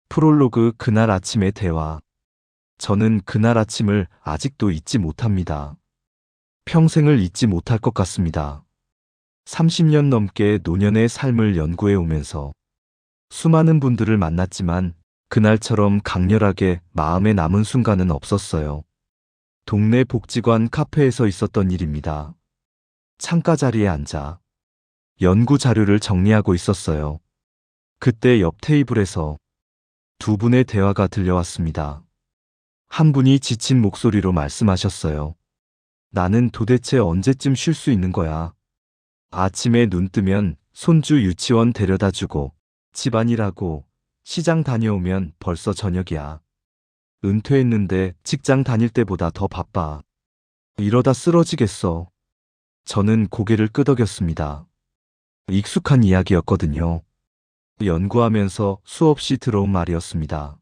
프롤로그 그날 아침의 대화. 저는 그날 아침을 아직도 잊지 못합니다. 평생을 잊지 못할 것 같습니다. 30년 넘게 노년의 삶을 연구해 오면서 수많은 분들을 만났지만 그날처럼 강렬하게 마음에 남은 순간은 없었어요. 동네 복지관 카페에서 있었던 일입니다. 창가 자리에 앉아 연구 자료를 정리하고 있었어요. 그때 옆 테이블에서 두 분의 대화가 들려왔습니다. 한 분이 지친 목소리로 말씀하셨어요. 나는 도대체 언제쯤 쉴 수 있는 거야? 아침에 눈 뜨면 손주 유치원 데려다 주고, 집안일하고, 시장 다녀오면 벌써 저녁이야. 은퇴했는데 직장 다닐 때보다 더 바빠. 이러다 쓰러지겠어. 저는 고개를 끄덕였습니다. 익숙한 이야기였거든요. 연구하면서 수없이 들어온 말이었습니다.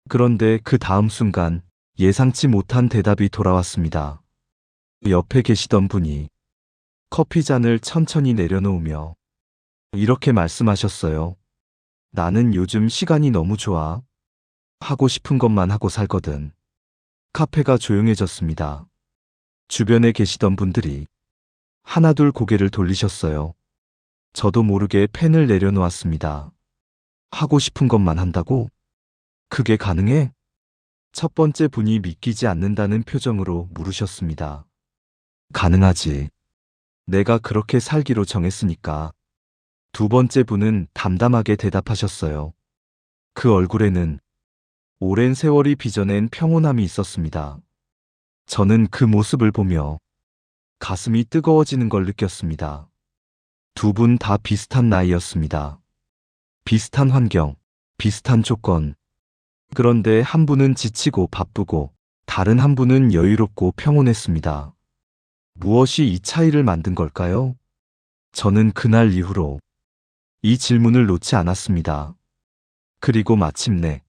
그런데 그 다음 순간 예상치 못한 대답이 돌아왔습니다. 옆에 계시던 분이 커피 잔을 천천히 내려놓으며 이렇게 말씀하셨어요. 나는 요즘 시간이 너무 좋아. 하고 싶은 것만 하고 살거든. 카페가 조용해졌습니다. 주변에 계시던 분들이 하나둘 고개를 돌리셨어요. 저도 모르게 펜을 내려놓았습니다. 하고 싶은 것만 한다고? 그게 가능해? 첫 번째 분이 믿기지 않는다는 표정으로 물으셨습니다. 가능하지. 내가 그렇게 살기로 정했으니까. 두 번째 분은 담담하게 대답하셨어요. 그 얼굴에는 오랜 세월이 빚어낸 평온함이 있었습니다. 저는 그 모습을 보며 가슴이 뜨거워지는 걸 느꼈습니다. 두 분 다 비슷한 나이였습니다. 비슷한 환경, 비슷한 조건. 그런데 한 분은 지치고 바쁘고 다른 한 분은 여유롭고 평온했습니다. 무엇이 이 차이를 만든 걸까요? 저는 그날 이후로 이 질문을 놓지 않았습니다. 그리고 마침내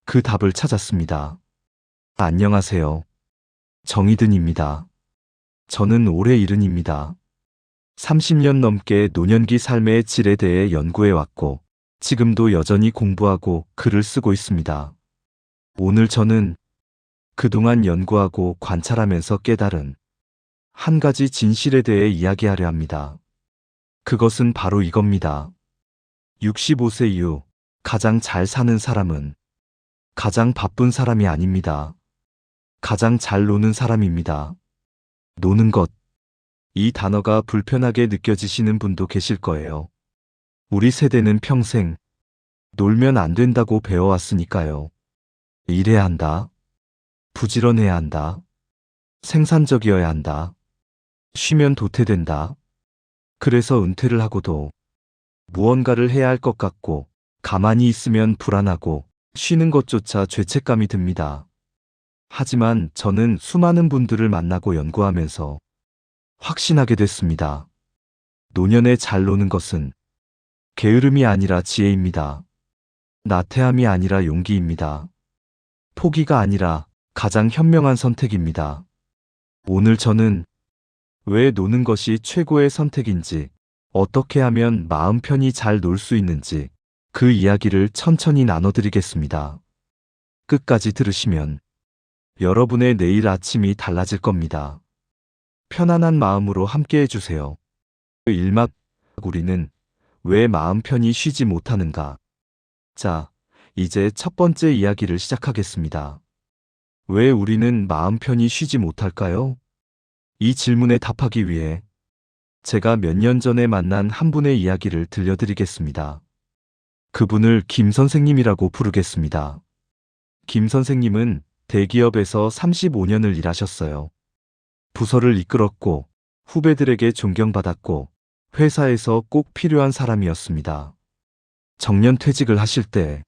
그 답을 찾았습니다. 안녕하세요. 정의든입니다. 저는 올해 70입니다. 30년 넘게 노년기 삶의 질에 대해 연구해왔고 지금도 여전히 공부하고 글을 쓰고 있습니다. 오늘 저는 그동안 연구하고 관찰하면서 깨달은 한 가지 진실에 대해 이야기하려 합니다. 그것은 바로 이겁니다. 65세 이후 가장 잘 사는 사람은 가장 바쁜 사람이 아닙니다. 가장 잘 노는 사람입니다. 노는 것. 이 단어가 불편하게 느껴지시는 분도 계실 거예요. 우리 세대는 평생 놀면 안 된다고 배워왔으니까요. 일해야 한다. 부지런해야 한다. 생산적이어야 한다. 쉬면 도태된다. 그래서 은퇴를 하고도 무언가를 해야 할 것 같고 가만히 있으면 불안하고 쉬는 것조차 죄책감이 듭니다. 하지만 저는 수많은 분들을 만나고 연구하면서 확신하게 됐습니다. 노년에 잘 노는 것은 게으름이 아니라 지혜입니다. 나태함이 아니라 용기입니다. 포기가 아니라 가장 현명한 선택입니다. 오늘 저는 왜 노는 것이 최고의 선택인지, 어떻게 하면 마음 편히 잘 놀 수 있는지 그 이야기를 천천히 나눠드리겠습니다. 끝까지 들으시면 여러분의 내일 아침이 달라질 겁니다. 편안한 마음으로 함께 해주세요. 일막 우리는 왜 마음 편히 쉬지 못하는가? 자, 이제 첫 번째 이야기를 시작하겠습니다. 왜 우리는 마음 편히 쉬지 못할까요? 이 질문에 답하기 위해 제가 몇 년 전에 만난 한 분의 이야기를 들려드리겠습니다. 그분을 김 선생님이라고 부르겠습니다. 김 선생님은 대기업에서 35년을 일하셨어요. 부서를 이끌었고 후배들에게 존경받았고 회사에서 꼭 필요한 사람이었습니다. 정년 퇴직을 하실 때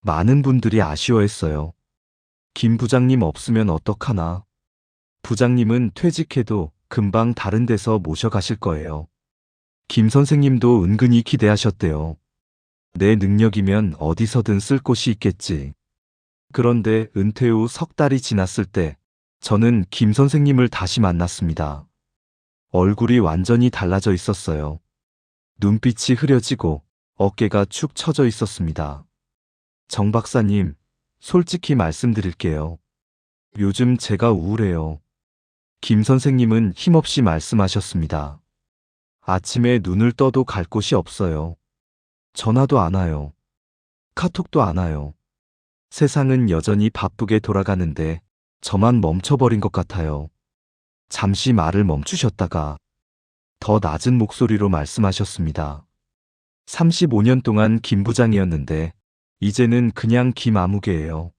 많은 분들이 아쉬워했어요. 김 부장님 없으면 어떡하나. 부장님은 퇴직해도 금방 다른 데서 모셔가실 거예요. 김 선생님도 은근히 기대하셨대요. 내 능력이면 어디서든 쓸 곳이 있겠지. 그런데 은퇴 후 석 달이 지났을 때 저는 김 선생님을 다시 만났습니다. 얼굴이 완전히 달라져 있었어요. 눈빛이 흐려지고 어깨가 축 처져 있었습니다. 정 박사님, 솔직히 말씀드릴게요. 요즘 제가 우울해요. 김 선생님은 힘없이 말씀하셨습니다. 아침에 눈을 떠도 갈 곳이 없어요. 전화도 안 와요. 카톡도 안 와요. 세상은 여전히 바쁘게 돌아가는데 저만 멈춰버린 것 같아요. 잠시 말을 멈추셨다가 더 낮은 목소리로 말씀하셨습니다. 35년 동안 김 부장이었는데 이제는 그냥 김아무개예요.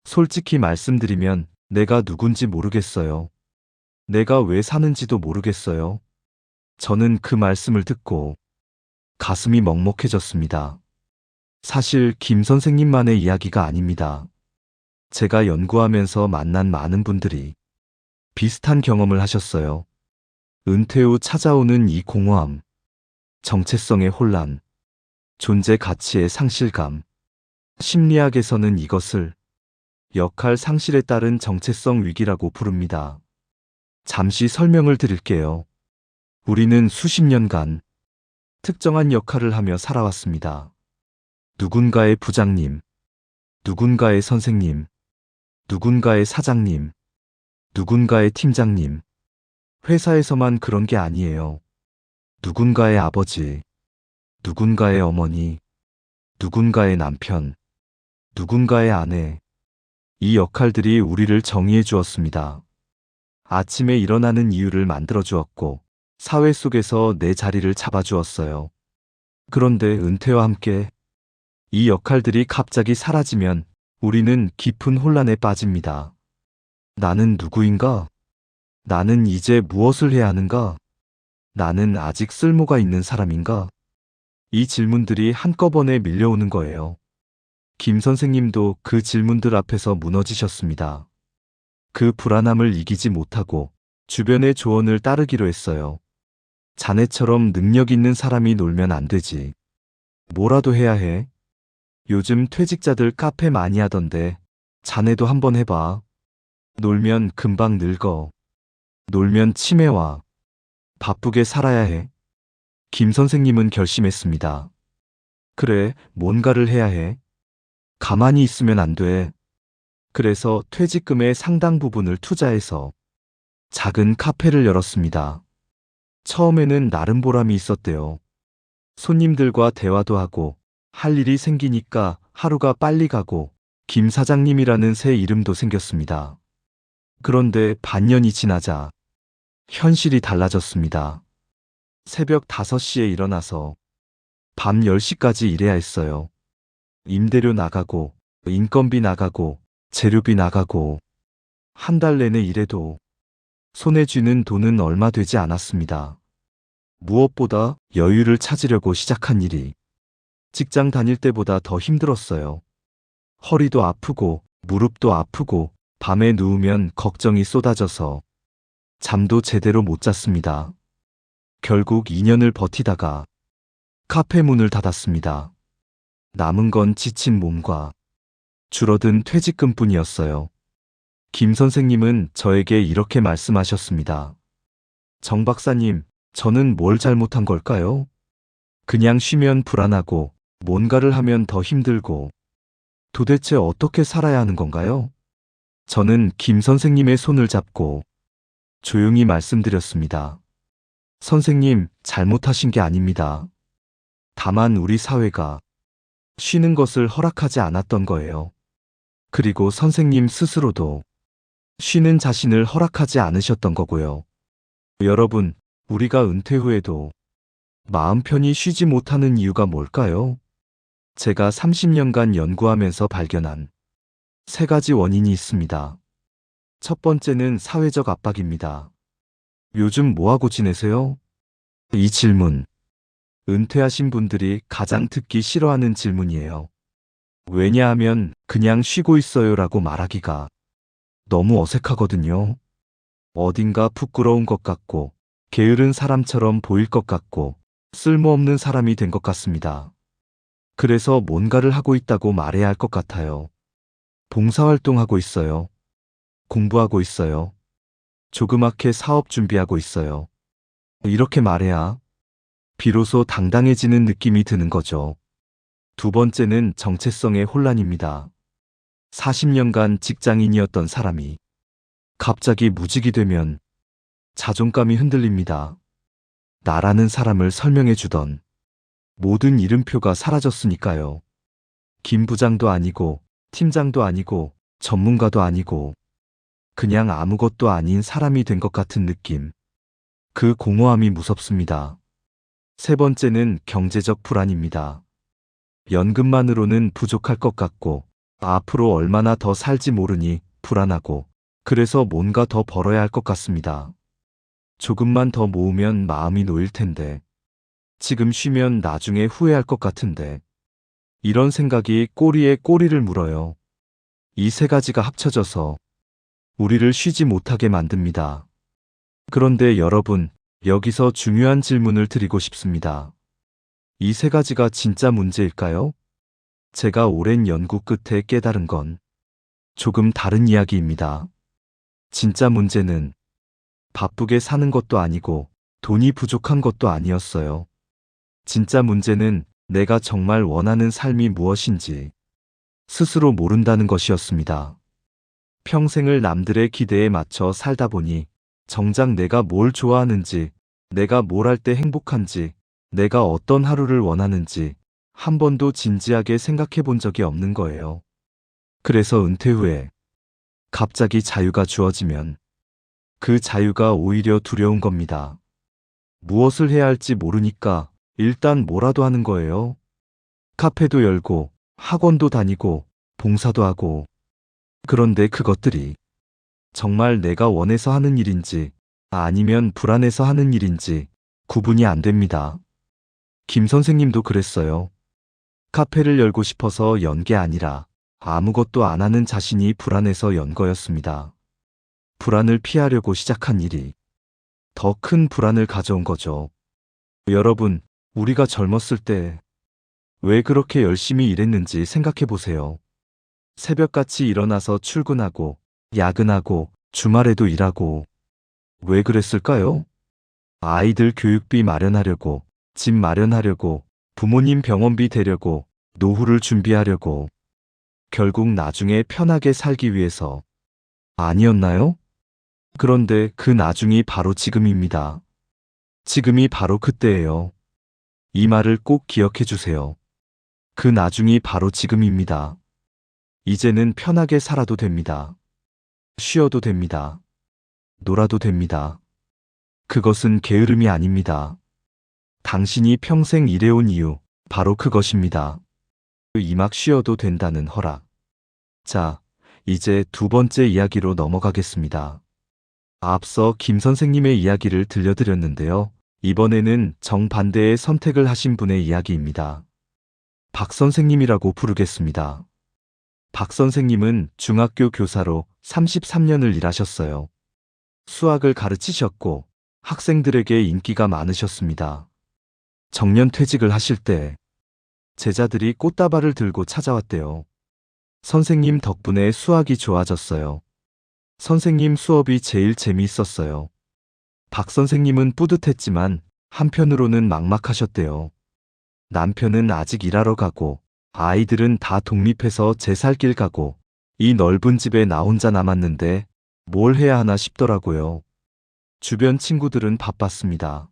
솔직히 말씀드리면 내가 누군지 모르겠어요. 내가 왜 사는지도 모르겠어요. 저는 그 말씀을 듣고 가슴이 먹먹해졌습니다. 사실 김 선생님만의 이야기가 아닙니다. 제가 연구하면서 만난 많은 분들이 비슷한 경험을 하셨어요. 은퇴 후 찾아오는 이 공허함, 정체성의 혼란, 존재 가치의 상실감. 심리학에서는 이것을 역할 상실에 따른 정체성 위기라고 부릅니다. 잠시 설명을 드릴게요. 우리는 수십 년간 특정한 역할을 하며 살아왔습니다. 누군가의 부장님, 누군가의 선생님, 누군가의 사장님, 누군가의 팀장님. 회사에서만 그런 게 아니에요. 누군가의 아버지, 누군가의 어머니, 누군가의 남편, 누군가의 아내. 이 역할들이 우리를 정의해 주었습니다. 아침에 일어나는 이유를 만들어 주었고, 사회 속에서 내 자리를 잡아주었어요. 그런데 은퇴와 함께 이 역할들이 갑자기 사라지면 우리는 깊은 혼란에 빠집니다. 나는 누구인가? 나는 이제 무엇을 해야 하는가? 나는 아직 쓸모가 있는 사람인가? 이 질문들이 한꺼번에 밀려오는 거예요. 김 선생님도 그 질문들 앞에서 무너지셨습니다. 그 불안함을 이기지 못하고 주변의 조언을 따르기로 했어요. 자네처럼 능력 있는 사람이 놀면 안 되지. 뭐라도 해야 해. 요즘 퇴직자들 카페 많이 하던데 자네도 한번 해봐. 놀면 금방 늙어. 놀면 치매 와. 바쁘게 살아야 해. 김 선생님은 결심했습니다. 그래, 뭔가를 해야 해. 가만히 있으면 안 돼. 그래서 퇴직금의 상당 부분을 투자해서 작은 카페를 열었습니다. 처음에는 나름 보람이 있었대요. 손님들과 대화도 하고 할 일이 생기니까 하루가 빨리 가고 김 사장님이라는 새 이름도 생겼습니다. 그런데 반년이 지나자 현실이 달라졌습니다. 새벽 5시에 일어나서 밤 10시까지 일해야 했어요. 임대료 나가고 인건비 나가고 재료비 나가고 한 달 내내 일해도 손에 쥐는 돈은 얼마 되지 않았습니다. 무엇보다 여유를 찾으려고 시작한 일이 직장 다닐 때보다 더 힘들었어요. 허리도 아프고 무릎도 아프고 밤에 누우면 걱정이 쏟아져서 잠도 제대로 못 잤습니다. 결국 2년을 버티다가 카페 문을 닫았습니다. 남은 건 지친 몸과 줄어든 퇴직금뿐이었어요. 김 선생님은 저에게 이렇게 말씀하셨습니다. 정 박사님, 저는 뭘 잘못한 걸까요? 그냥 쉬면 불안하고 뭔가를 하면 더 힘들고 도대체 어떻게 살아야 하는 건가요? 저는 김 선생님의 손을 잡고 조용히 말씀드렸습니다. 선생님, 잘못하신 게 아닙니다. 다만 우리 사회가 쉬는 것을 허락하지 않았던 거예요. 그리고 선생님 스스로도 쉬는 자신을 허락하지 않으셨던 거고요. 여러분, 우리가 은퇴 후에도 마음 편히 쉬지 못하는 이유가 뭘까요? 제가 30년간 연구하면서 발견한 3가지 원인이 있습니다. 첫 번째는 사회적 압박입니다. 요즘 뭐하고 지내세요? 이 질문, 은퇴하신 분들이 가장 듣기 싫어하는 질문이에요. 왜냐하면 그냥 쉬고 있어요라고 말하기가 너무 어색하거든요. 어딘가 부끄러운 것 같고 게으른 사람처럼 보일 것 같고 쓸모없는 사람이 된 것 같습니다. 그래서 뭔가를 하고 있다고 말해야 할 것 같아요. 봉사활동하고 있어요. 공부하고 있어요. 조그맣게 사업 준비하고 있어요. 이렇게 말해야 비로소 당당해지는 느낌이 드는 거죠. 두 번째는 정체성의 혼란입니다. 40년간 직장인이었던 사람이 갑자기 무직이 되면 자존감이 흔들립니다. 나라는 사람을 설명해 주던 모든 이름표가 사라졌으니까요. 김 부장도 아니고 팀장도 아니고 전문가도 아니고 그냥 아무것도 아닌 사람이 된 것 같은 느낌. 그 공허함이 무섭습니다. 세 번째는 경제적 불안입니다. 연금만으로는 부족할 것 같고 앞으로 얼마나 더 살지 모르니 불안하고 그래서 뭔가 더 벌어야 할 것 같습니다. 조금만 더 모으면 마음이 놓일 텐데 지금 쉬면 나중에 후회할 것 같은데 이런 생각이 꼬리에 꼬리를 물어요. 이 세 가지가 합쳐져서 우리를 쉬지 못하게 만듭니다. 그런데 여러분, 여기서 중요한 질문을 드리고 싶습니다. 이 세 가지가 진짜 문제일까요? 제가 오랜 연구 끝에 깨달은 건 조금 다른 이야기입니다. 진짜 문제는 바쁘게 사는 것도 아니고 돈이 부족한 것도 아니었어요. 진짜 문제는 내가 정말 원하는 삶이 무엇인지 스스로 모른다는 것이었습니다. 평생을 남들의 기대에 맞춰 살다 보니 정작 내가 뭘 좋아하는지, 내가 뭘 할 때 행복한지, 내가 어떤 하루를 원하는지 한 번도 진지하게 생각해 본 적이 없는 거예요. 그래서 은퇴 후에 갑자기 자유가 주어지면 그 자유가 오히려 두려운 겁니다. 무엇을 해야 할지 모르니까 일단 뭐라도 하는 거예요. 카페도 열고 학원도 다니고 봉사도 하고. 그런데 그것들이 정말 내가 원해서 하는 일인지 아니면 불안해서 하는 일인지 구분이 안 됩니다. 김 선생님도 그랬어요. 카페를 열고 싶어서 연 게 아니라 아무것도 안 하는 자신이 불안해서 연 거였습니다. 불안을 피하려고 시작한 일이 더 큰 불안을 가져온 거죠. 여러분, 우리가 젊었을 때 왜 그렇게 열심히 일했는지 생각해 보세요. 새벽같이 일어나서 출근하고, 야근하고, 주말에도 일하고. 왜 그랬을까요? 아이들 교육비 마련하려고, 집 마련하려고, 부모님 병원비 대려고, 노후를 준비하려고. 결국 나중에 편하게 살기 위해서. 아니었나요? 그런데 그 나중이 바로 지금입니다. 지금이 바로 그때예요. 이 말을 꼭 기억해 주세요. 그 나중이 바로 지금입니다. 이제는 편하게 살아도 됩니다. 쉬어도 됩니다. 놀아도 됩니다. 그것은 게으름이 아닙니다. 당신이 평생 일해온 이유, 바로 그것입니다. 이막 쉬어도 된다는 허락. 자, 이제 두 번째 이야기로 넘어가겠습니다. 앞서 김 선생님의 이야기를 들려드렸는데요. 이번에는 정반대의 선택을 하신 분의 이야기입니다. 박 선생님이라고 부르겠습니다. 박 선생님은 중학교 교사로 33년을 일하셨어요. 수학을 가르치셨고 학생들에게 인기가 많으셨습니다. 정년 퇴직을 하실 때 제자들이 꽃다발을 들고 찾아왔대요. 선생님 덕분에 수학이 좋아졌어요. 선생님 수업이 제일 재미있었어요. 박 선생님은 뿌듯했지만 한편으로는 막막하셨대요. 남편은 아직 일하러 가고 아이들은 다 독립해서 제 살 길 가고 이 넓은 집에 나 혼자 남았는데 뭘 해야 하나 싶더라고요. 주변 친구들은 바빴습니다.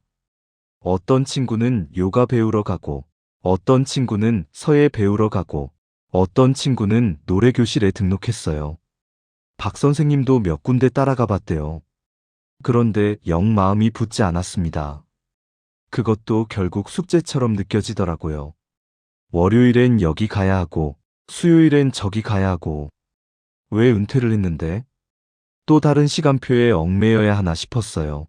어떤 친구는 요가 배우러 가고 어떤 친구는 서예 배우러 가고 어떤 친구는 노래교실에 등록했어요. 박 선생님도 몇 군데 따라가 봤대요. 그런데 영 마음이 붙지 않았습니다. 그것도 결국 숙제처럼 느껴지더라고요. 월요일엔 여기 가야 하고 수요일엔 저기 가야 하고. 왜 은퇴를 했는데? 또 다른 시간표에 얽매여야 하나 싶었어요.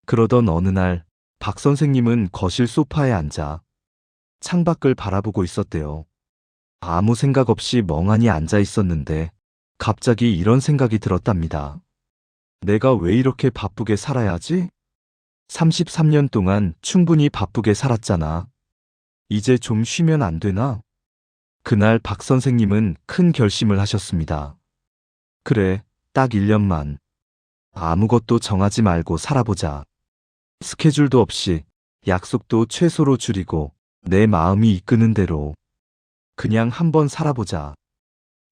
그러던 어느 날 박 선생님은 거실 소파에 앉아 창밖을 바라보고 있었대요. 아무 생각 없이 멍하니 앉아 있었는데 갑자기 이런 생각이 들었답니다. 내가 왜 이렇게 바쁘게 살아야 하지? 33년 동안 충분히 바쁘게 살았잖아. 이제 좀 쉬면 안 되나? 그날 박 선생님은 큰 결심을 하셨습니다. 그래, 딱 1년만. 아무것도 정하지 말고 살아보자. 스케줄도 없이, 약속도 최소로 줄이고, 내 마음이 이끄는 대로. 그냥 한번 살아보자.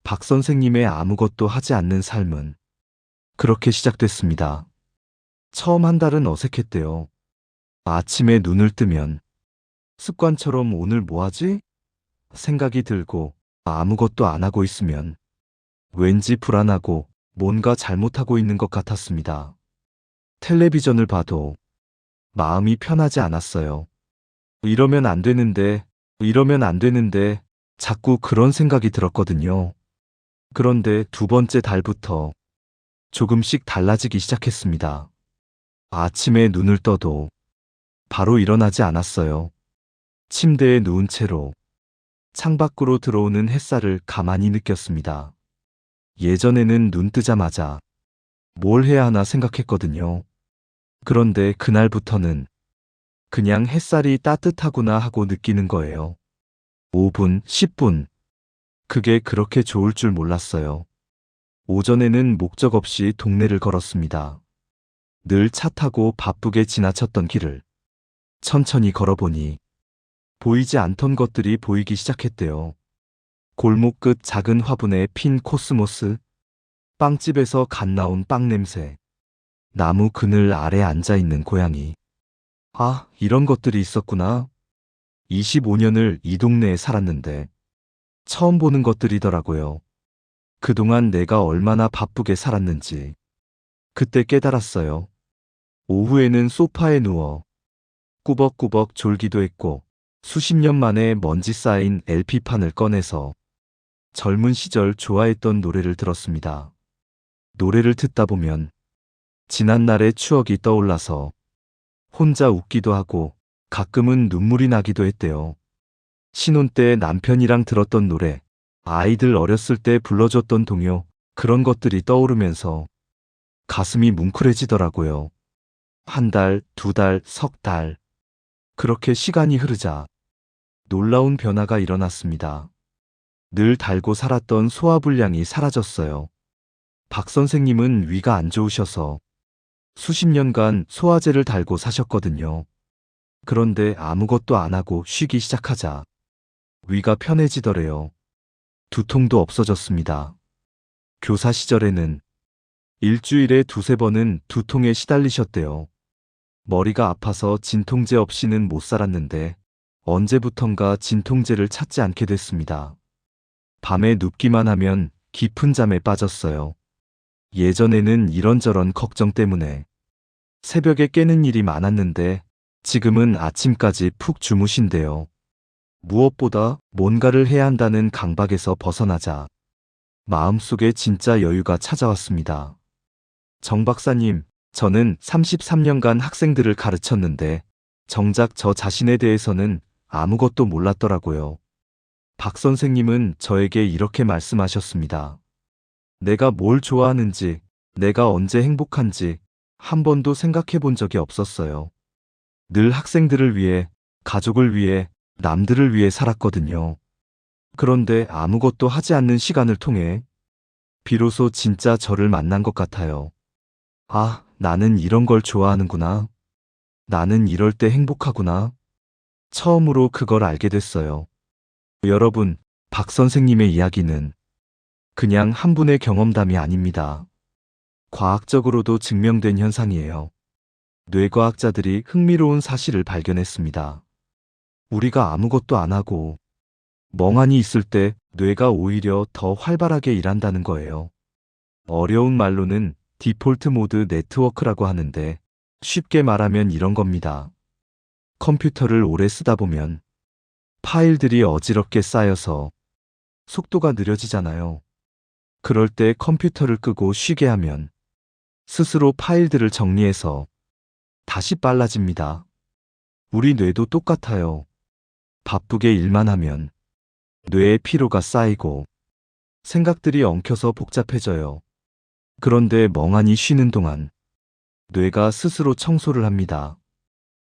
박 선생님의 아무것도 하지 않는 삶은 그렇게 시작됐습니다. 처음 한 달은 어색했대요. 아침에 눈을 뜨면 습관처럼 오늘 뭐 하지? 생각이 들고 아무것도 안 하고 있으면 왠지 불안하고 뭔가 잘못하고 있는 것 같았습니다. 텔레비전을 봐도 마음이 편하지 않았어요. 이러면 안 되는데, 이러면 안 되는데 자꾸 그런 생각이 들었거든요. 그런데 두 번째 달부터 조금씩 달라지기 시작했습니다. 아침에 눈을 떠도 바로 일어나지 않았어요. 침대에 누운 채로 창밖으로 들어오는 햇살을 가만히 느꼈습니다. 예전에는 눈 뜨자마자 뭘 해야 하나 생각했거든요. 그런데 그날부터는 그냥 햇살이 따뜻하구나 하고 느끼는 거예요. 5분, 10분. 그게 그렇게 좋을 줄 몰랐어요. 오전에는 목적 없이 동네를 걸었습니다. 늘 차 타고 바쁘게 지나쳤던 길을 천천히 걸어보니 보이지 않던 것들이 보이기 시작했대요. 골목 끝 작은 화분에 핀 코스모스, 빵집에서 갓 나온 빵 냄새, 나무 그늘 아래 앉아 있는 고양이. 아, 이런 것들이 있었구나. 25년을 이 동네에 살았는데 처음 보는 것들이더라고요. 그동안 내가 얼마나 바쁘게 살았는지 그때 깨달았어요. 오후에는 소파에 누워 꾸벅꾸벅 졸기도 했고 수십 년 만에 먼지 쌓인 LP판을 꺼내서 젊은 시절 좋아했던 노래를 들었습니다. 노래를 듣다 보면 지난날의 추억이 떠올라서 혼자 웃기도 하고 가끔은 눈물이 나기도 했대요. 신혼 때 남편이랑 들었던 노래, 아이들 어렸을 때 불러줬던 동요, 그런 것들이 떠오르면서 가슴이 뭉클해지더라고요. 한 달, 두 달, 석 달. 그렇게 시간이 흐르자 놀라운 변화가 일어났습니다. 늘 달고 살았던 소화불량이 사라졌어요. 박 선생님은 위가 안 좋으셔서 수십 년간 소화제를 달고 사셨거든요. 그런데 아무것도 안 하고 쉬기 시작하자 위가 편해지더래요. 두통도 없어졌습니다. 교사 시절에는 일주일에 두세 번은 두통에 시달리셨대요. 머리가 아파서 진통제 없이는 못 살았는데 언제부턴가 진통제를 찾지 않게 됐습니다. 밤에 눕기만 하면 깊은 잠에 빠졌어요. 예전에는 이런저런 걱정 때문에 새벽에 깨는 일이 많았는데 지금은 아침까지 푹 주무신대요. 무엇보다 뭔가를 해야 한다는 강박에서 벗어나자 마음속에 진짜 여유가 찾아왔습니다. 정 박사님, 저는 33년간 학생들을 가르쳤는데 정작 저 자신에 대해서는 아무것도 몰랐더라고요. 박 선생님은 저에게 이렇게 말씀하셨습니다. 내가 뭘 좋아하는지, 내가 언제 행복한지 한 번도 생각해 본 적이 없었어요. 늘 학생들을 위해, 가족을 위해, 남들을 위해 살았거든요. 그런데 아무것도 하지 않는 시간을 통해 비로소 진짜 저를 만난 것 같아요. 아, 나는 이런 걸 좋아하는구나. 나는 이럴 때 행복하구나. 처음으로 그걸 알게 됐어요. 여러분, 박 선생님의 이야기는 그냥 한 분의 경험담이 아닙니다. 과학적으로도 증명된 현상이에요. 뇌과학자들이 흥미로운 사실을 발견했습니다. 우리가 아무것도 안 하고 멍하니 있을 때 뇌가 오히려 더 활발하게 일한다는 거예요. 어려운 말로는 디폴트 모드 네트워크라고 하는데 쉽게 말하면 이런 겁니다. 컴퓨터를 오래 쓰다 보면 파일들이 어지럽게 쌓여서 속도가 느려지잖아요. 그럴 때 컴퓨터를 끄고 쉬게 하면 스스로 파일들을 정리해서 다시 빨라집니다. 우리 뇌도 똑같아요. 바쁘게 일만 하면 뇌의 피로가 쌓이고 생각들이 엉켜서 복잡해져요. 그런데 멍하니 쉬는 동안 뇌가 스스로 청소를 합니다.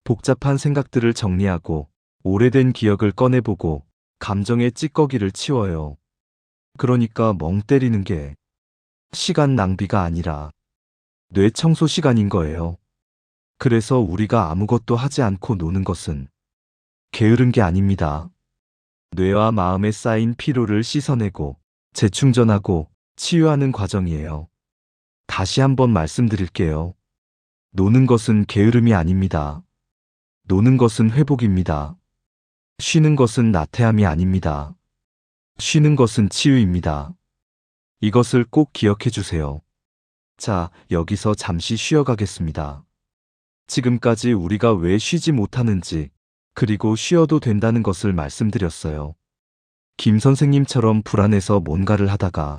복잡한 생각들을 정리하고 오래된 기억을 꺼내보고 감정의 찌꺼기를 치워요. 그러니까 멍 때리는 게 시간 낭비가 아니라 뇌 청소 시간인 거예요. 그래서 우리가 아무것도 하지 않고 노는 것은 게으른 게 아닙니다. 뇌와 마음에 쌓인 피로를 씻어내고 재충전하고 치유하는 과정이에요. 다시 한번 말씀드릴게요. 노는 것은 게으름이 아닙니다. 노는 것은 회복입니다. 쉬는 것은 나태함이 아닙니다. 쉬는 것은 치유입니다. 이것을 꼭 기억해 주세요. 자, 여기서 잠시 쉬어가겠습니다. 지금까지 우리가 왜 쉬지 못하는지, 그리고 쉬어도 된다는 것을 말씀드렸어요. 김 선생님처럼 불안해서 뭔가를 하다가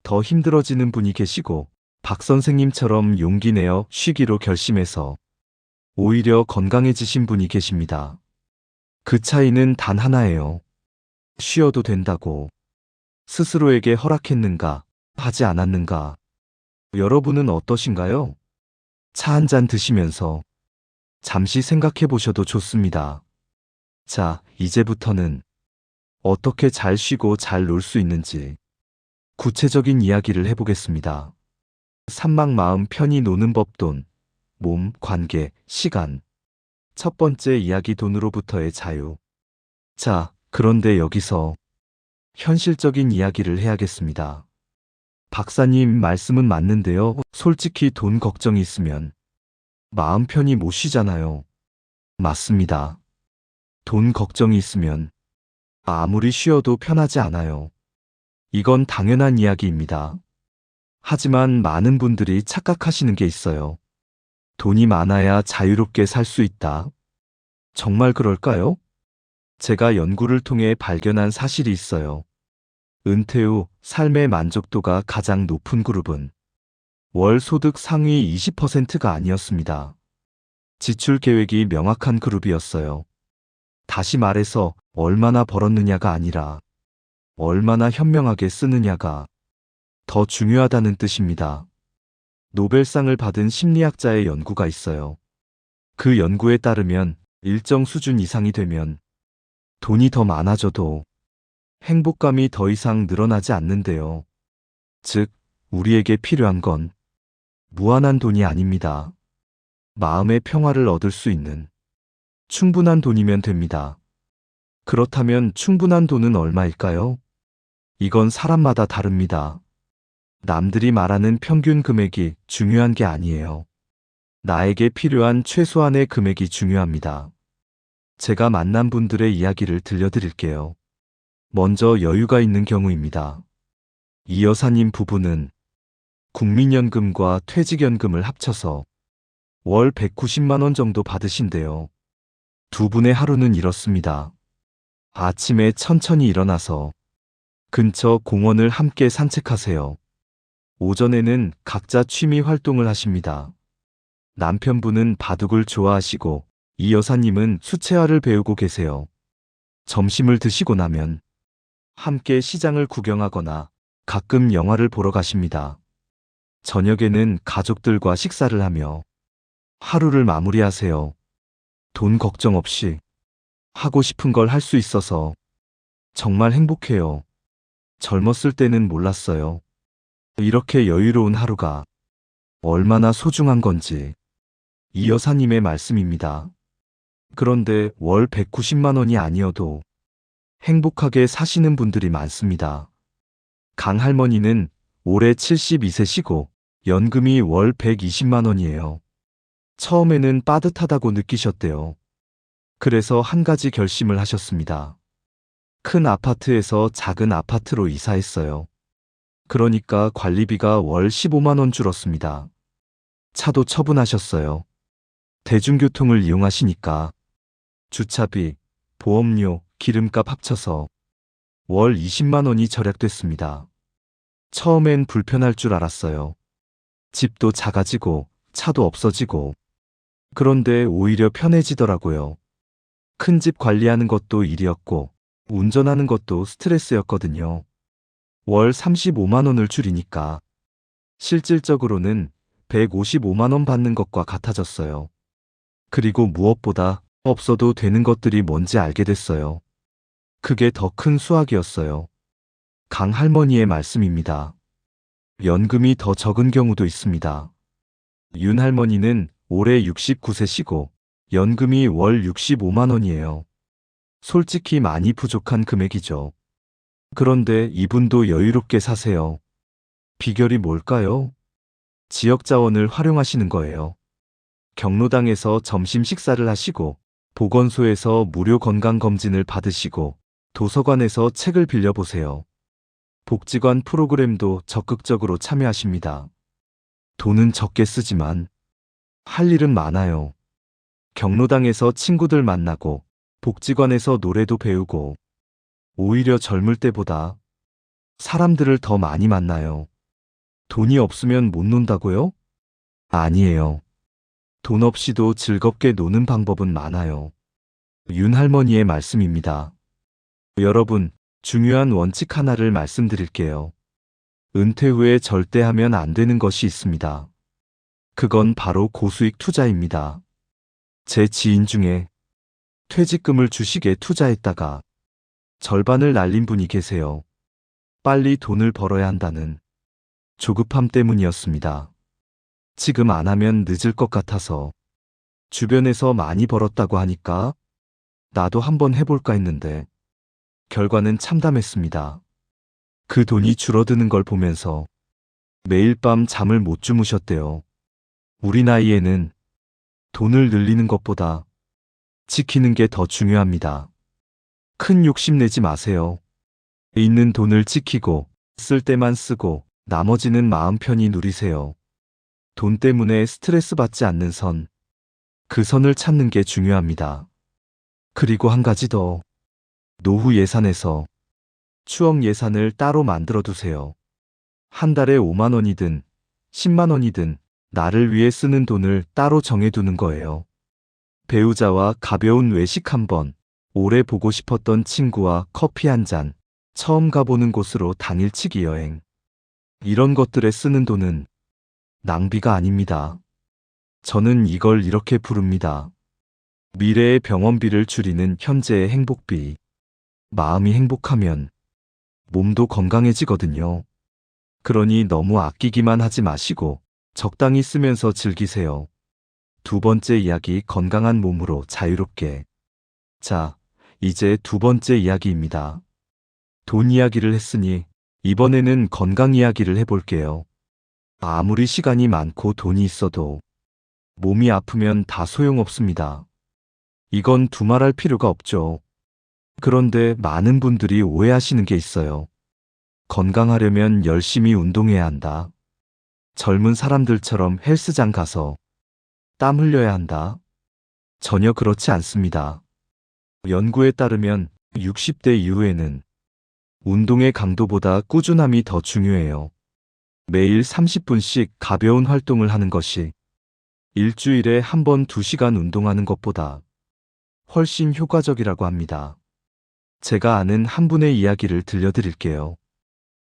더 힘들어지는 분이 계시고, 박 선생님처럼 용기 내어 쉬기로 결심해서 오히려 건강해지신 분이 계십니다. 그 차이는 단 하나예요. 쉬어도 된다고 스스로에게 허락했는가, 하지 않았는가. 여러분은 어떠신가요? 차 한 잔 드시면서 잠시 생각해 보셔도 좋습니다. 자, 이제부터는 어떻게 잘 쉬고 잘 놀 수 있는지 구체적인 이야기를 해보겠습니다. 산막 마음 편히 노는 법 돈, 몸, 관계, 시간. 첫 번째 이야기 돈으로부터의 자유. 자, 그런데 여기서 현실적인 이야기를 해야겠습니다. 박사님 말씀은 맞는데요. 솔직히 돈 걱정이 있으면 마음 편히 못 쉬잖아요. 맞습니다. 돈 걱정이 있으면 아무리 쉬어도 편하지 않아요. 이건 당연한 이야기입니다. 하지만 많은 분들이 착각하시는 게 있어요. 돈이 많아야 자유롭게 살 수 있다. 정말 그럴까요? 제가 연구를 통해 발견한 사실이 있어요. 은퇴 후 삶의 만족도가 가장 높은 그룹은 월 소득 상위 20%가 아니었습니다. 지출 계획이 명확한 그룹이었어요. 다시 말해서 얼마나 벌었느냐가 아니라 얼마나 현명하게 쓰느냐가 더 중요하다는 뜻입니다. 노벨상을 받은 심리학자의 연구가 있어요. 그 연구에 따르면 일정 수준 이상이 되면 돈이 더 많아져도 행복감이 더 이상 늘어나지 않는데요. 즉, 우리에게 필요한 건 무한한 돈이 아닙니다. 마음의 평화를 얻을 수 있는 충분한 돈이면 됩니다. 그렇다면 충분한 돈은 얼마일까요? 이건 사람마다 다릅니다. 남들이 말하는 평균 금액이 중요한 게 아니에요. 나에게 필요한 최소한의 금액이 중요합니다. 제가 만난 분들의 이야기를 들려드릴게요. 먼저 여유가 있는 경우입니다. 이 여사님 부부는 국민연금과 퇴직연금을 합쳐서 월 190만 원 정도 받으신대요. 두 분의 하루는 이렇습니다. 아침에 천천히 일어나서 근처 공원을 함께 산책하세요. 오전에는 각자 취미 활동을 하십니다. 남편분은 바둑을 좋아하시고 이 여사님은 수채화를 배우고 계세요. 점심을 드시고 나면 함께 시장을 구경하거나 가끔 영화를 보러 가십니다. 저녁에는 가족들과 식사를 하며 하루를 마무리하세요. 돈 걱정 없이 하고 싶은 걸 할 수 있어서 정말 행복해요. 젊었을 때는 몰랐어요. 이렇게 여유로운 하루가 얼마나 소중한 건지. 이 여사님의 말씀입니다. 그런데 월 190만 원이 아니어도 행복하게 사시는 분들이 많습니다. 강 할머니는 올해 72세시고 연금이 월 120만 원이에요. 처음에는 빠듯하다고 느끼셨대요. 그래서 한 가지 결심을 하셨습니다. 큰 아파트에서 작은 아파트로 이사했어요. 그러니까 관리비가 월 15만 원 줄었습니다. 차도 처분하셨어요. 대중교통을 이용하시니까 주차비, 보험료, 기름값 합쳐서 월 20만 원이 절약됐습니다. 처음엔 불편할 줄 알았어요. 집도 작아지고 차도 없어지고. 그런데 오히려 편해지더라고요. 큰 집 관리하는 것도 일이었고 운전하는 것도 스트레스였거든요. 월 35만 원을 줄이니까 실질적으로는 155만 원 받는 것과 같아졌어요. 그리고 무엇보다 없어도 되는 것들이 뭔지 알게 됐어요. 그게 더 큰 수확이었어요. 강 할머니의 말씀입니다. 연금이 더 적은 경우도 있습니다. 윤 할머니는 올해 69세시고 연금이 월 65만 원이에요. 솔직히 많이 부족한 금액이죠. 그런데 이분도 여유롭게 사세요. 비결이 뭘까요? 지역 자원을 활용하시는 거예요. 경로당에서 점심 식사를 하시고, 보건소에서 무료 건강검진을 받으시고, 도서관에서 책을 빌려보세요. 복지관 프로그램도 적극적으로 참여하십니다. 돈은 적게 쓰지만 할 일은 많아요. 경로당에서 친구들 만나고, 복지관에서 노래도 배우고, 오히려 젊을 때보다 사람들을 더 많이 만나요. 돈이 없으면 못 논다고요? 아니에요. 돈 없이도 즐겁게 노는 방법은 많아요. 윤 할머니의 말씀입니다. 여러분, 중요한 원칙 하나를 말씀드릴게요. 은퇴 후에 절대 하면 안 되는 것이 있습니다. 그건 바로 고수익 투자입니다. 제 지인 중에 퇴직금을 주식에 투자했다가 절반을 날린 분이 계세요. 빨리 돈을 벌어야 한다는 조급함 때문이었습니다. 지금 안 하면 늦을 것 같아서 주변에서 많이 벌었다고 하니까 나도 한번 해볼까 했는데 결과는 참담했습니다. 그 돈이 줄어드는 걸 보면서 매일 밤 잠을 못 주무셨대요. 우리 나이에는 돈을 늘리는 것보다 지키는 게 더 중요합니다. 큰 욕심 내지 마세요. 있는 돈을 지키고 쓸 때만 쓰고 나머지는 마음 편히 누리세요. 돈 때문에 스트레스 받지 않는 선, 그 선을 찾는 게 중요합니다. 그리고 한 가지 더. 노후 예산에서 추억 예산을 따로 만들어 두세요. 한 달에 5만 원이든 10만 원이든 나를 위해 쓰는 돈을 따로 정해두는 거예요. 배우자와 가벼운 외식 한 번, 오래 보고 싶었던 친구와 커피 한 잔, 처음 가보는 곳으로 당일치기 여행. 이런 것들에 쓰는 돈은 낭비가 아닙니다. 저는 이걸 이렇게 부릅니다. 미래의 병원비를 줄이는 현재의 행복비. 마음이 행복하면 몸도 건강해지거든요. 그러니 너무 아끼기만 하지 마시고 적당히 쓰면서 즐기세요. 두 번째 이야기, 건강한 몸으로 자유롭게. 자, 이제 두 번째 이야기입니다. 돈 이야기를 했으니 이번에는 건강 이야기를 해볼게요. 아무리 시간이 많고 돈이 있어도 몸이 아프면 다 소용없습니다. 이건 두말할 필요가 없죠. 그런데 많은 분들이 오해하시는 게 있어요. 건강하려면 열심히 운동해야 한다. 젊은 사람들처럼 헬스장 가서 땀 흘려야 한다. 전혀 그렇지 않습니다. 연구에 따르면 60대 이후에는 운동의 강도보다 꾸준함이 더 중요해요. 매일 30분씩 가벼운 활동을 하는 것이 일주일에 한 번 2시간 운동하는 것보다 훨씬 효과적이라고 합니다. 제가 아는 한 분의 이야기를 들려드릴게요.